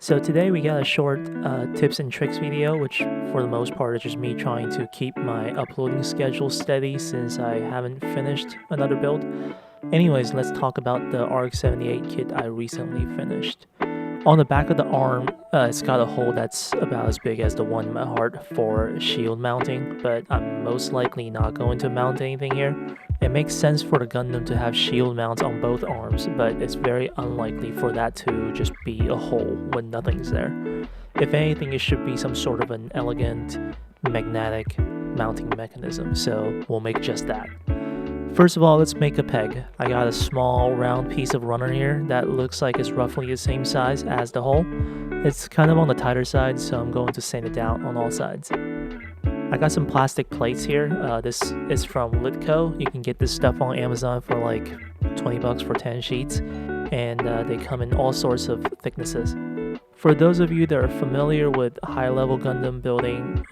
So today we got a short tips and tricks video, which for the most part is just me trying to keep my uploading schedule steady since I haven't finished another build. Anyways, let's talk about the RX-78 kit I recently finished. On the back of the arm, it's got a hole that's about as big as the one in my heart for shield mounting, but I'm most likely not going to mount anything here. It makes sense for the Gundam to have shield mounts on both arms, but it's very unlikely for that to just be a hole when nothing's there. If anything, it should be some sort of an elegant magnetic mounting mechanism, so we'll make just that. First of all, let's make a peg. I got a small round piece of runner here that looks like it's roughly the same size as the hole. It's kind of on the tighter side, so I'm going to sand it down on all sides. I got some plastic plates here. This is from Litco. You can get this stuff on Amazon for like 20 bucks for 10 sheets, and they come in all sorts of thicknesses. For those of you that are familiar with high-level Gundam building,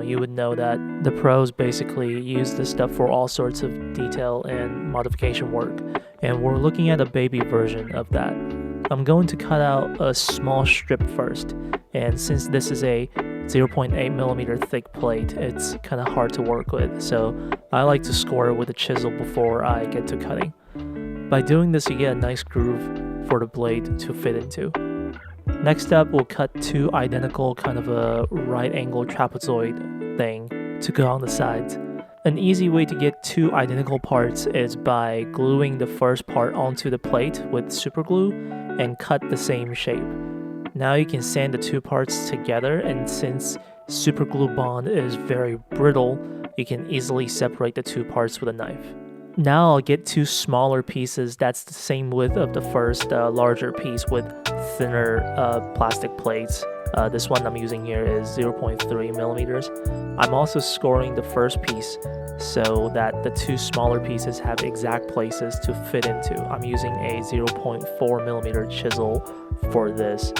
you would know that the pros basically use this stuff for all sorts of detail and modification work, and we're looking at a baby version of that. I'm going to cut out a small strip first, and since this is a 0.8mm thick plate, it's kind of hard to work with, so I like to score it with a chisel before I get to cutting. By doing this, you get a nice groove for the blade to fit into. Next up, we'll cut two identical kind of a right angle trapezoid thing to go on the sides. An easy way to get two identical parts is by gluing the first part onto the plate with super glue and cut the same shape. Now you can sand the two parts together, and since super glue bond is very brittle, you can easily separate the two parts with a knife. Now I'll get two smaller pieces that's the same width of the first larger piece with thinner plastic plates. This one I'm using here is 0.3mm. I'm also scoring the first piece so that the two smaller pieces have exact places to fit into. I'm using a 0.4mm chisel for this.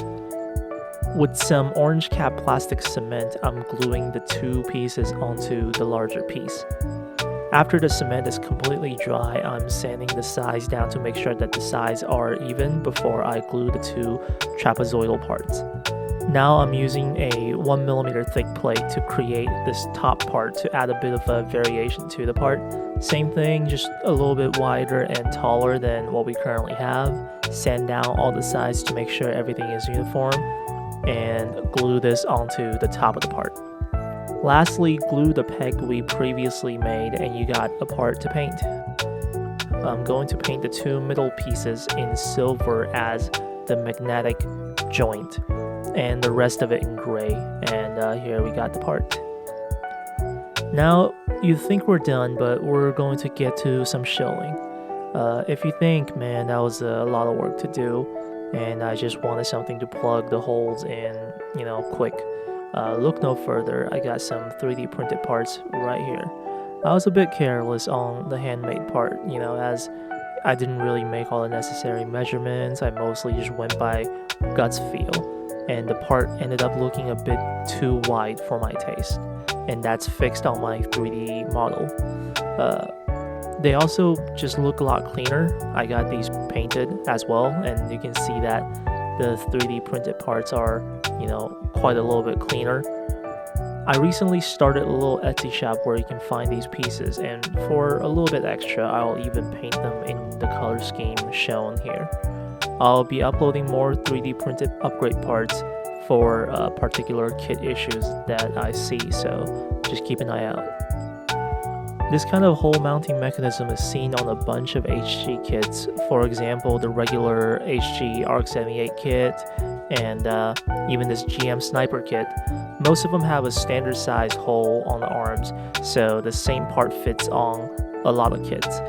With some orange cap plastic cement, I'm gluing the two pieces onto the larger piece. After the cement is completely dry, I'm sanding the sides down to make sure that the sides are even before I glue the two trapezoidal parts. Now I'm using a 1mm thick plate to create this top part to add a bit of a variation to the part. Same thing, just a little bit wider and taller than what we currently have. Sand down all the sides to make sure everything is uniform, and glue this onto the top of the part. Lastly, glue the peg we previously made and you got a part to paint. I'm going to paint the two middle pieces in silver as the magnetic joint and the rest of it in gray, and here we got the part. Now you think we're done, but we're going to get to some shilling. If you think, man, that was a lot of work to do and I just wanted something to plug the holes in, quick. Look no further, I got some 3D printed parts right here. I was a bit careless on the handmade part, as I didn't really make all the necessary measurements. I mostly just went by guts feel, and the part ended up looking a bit too wide for my taste, and that's fixed on my 3D model. They also just look a lot cleaner. I got these painted as well, and you can see that the 3D printed parts are, quite a little bit cleaner. I recently started a little Etsy shop where you can find these pieces, and for a little bit extra, I'll even paint them in the color scheme shown here. I'll be uploading more 3D printed upgrade parts for particular kit issues that I see, so just keep an eye out. This kind of hole mounting mechanism is seen on a bunch of HG kits. For example, the regular HG RX-78 kit and even this GM Sniper kit. Most of them have a standard size hole on the arms, so the same part fits on a lot of kits.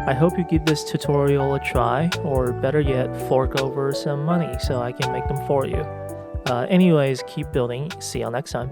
I hope you give this tutorial a try, or better yet, fork over some money so I can make them for you. Anyways, keep building. See y'all next time.